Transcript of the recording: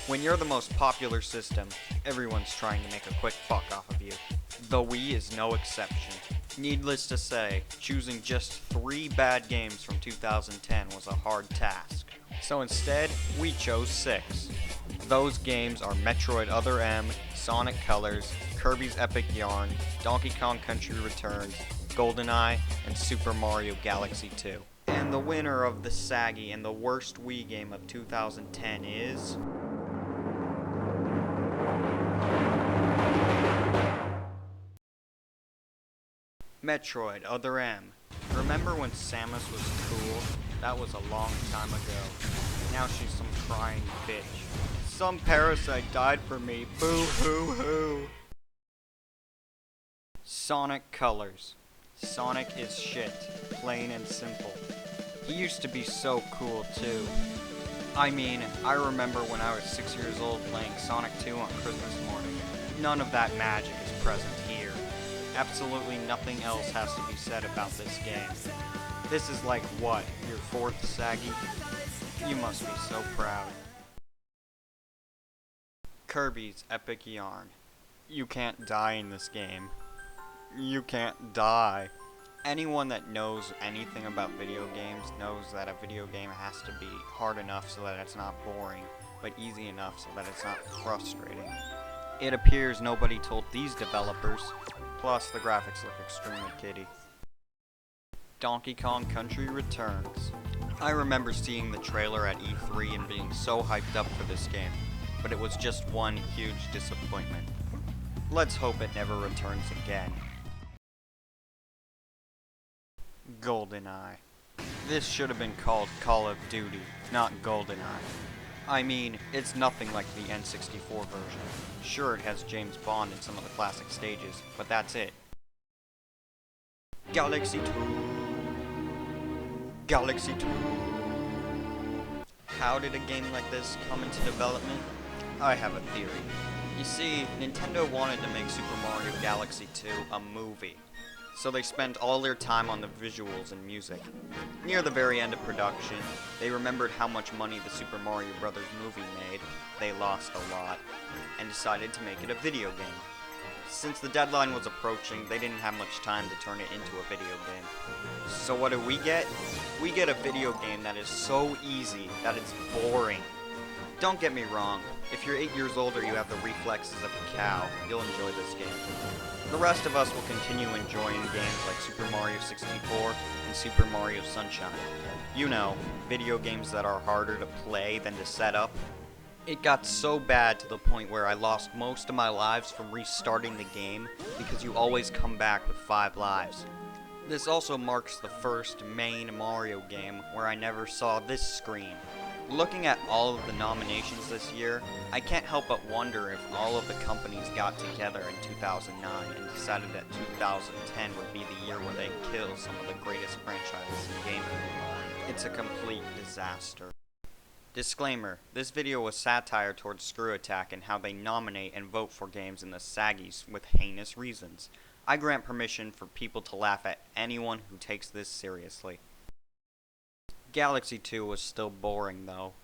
When you're the most popular system, everyone's trying to make a quick buck off of you. The Wii is no exception. Needless to say, choosing just 3 bad games from 2010 was a hard task. So instead, we chose 6. Those games are Metroid Other M, Sonic Colors, Kirby's Epic Yarn, Donkey Kong Country Returns, GoldenEye, and Super Mario Galaxy 2. And the winner of the SAGY and the worst Wii game of 2010 is... Metroid Other M. Remember when Samus was cool? That was a long time ago. Now she's some crying bitch. Some parasite died for me. Boo hoo hoo. Sonic Colors. Sonic is shit. Plain and simple. He used to be so cool too. I mean, I remember when I was 6 years old playing Sonic 2 on Christmas morning. None of that magic is present here. Absolutely nothing else has to be said about this game. This is like what, your 4th SAGY? You must be so proud. Kirby's Epic Yarn. You can't die in this game. You can't die. Anyone that knows anything about video games knows that a video game has to be hard enough so that it's not boring, but easy enough so that it's not frustrating. It appears nobody told these developers. Plus, the graphics look extremely kiddie. Donkey Kong Country Returns. I remember seeing the trailer at E3 and being so hyped up for this game, but it was just one huge disappointment. Let's hope it never returns again. GoldenEye. This should have been called Call of Duty, not GoldenEye. I mean, it's nothing like the N64 version. Sure, it has James Bond in some of the classic stages, but that's it. Galaxy 2. Galaxy 2. How did a game like this come into development? I have a theory. You see, Nintendo wanted to make Super Mario Galaxy 2 a movie, so they spent all their time on the visuals and music. Near the very end of production, they remembered how much money the Super Mario Bros. Movie made, they lost a lot, and decided to make it a video game. Since the deadline was approaching, they didn't have much time to turn it into a video game. So what do we get? We get a video game that is so easy that it's boring. Don't get me wrong, if you're 8 years old or you have the reflexes of a cow, you'll enjoy this game. The rest of us will continue enjoying games like Super Mario 64 and Super Mario Sunshine. You know, video games that are harder to play than to set up. It got so bad to the point where I lost most of my lives from restarting the game because you always come back with 5 lives. This also marks the first main Mario game where I never saw this screen. Looking at all of the nominations this year, I can't help but wonder if all of the companies got together in 2009 and decided that 2010 would be the year where they kill some of the greatest franchises in gaming. It's a complete disaster. Disclaimer, this video was satire towards Screwattack and how they nominate and vote for games in the SAGYs with heinous reasons. I grant permission for people to laugh at anyone who takes this seriously. Galaxy 2 was still boring though.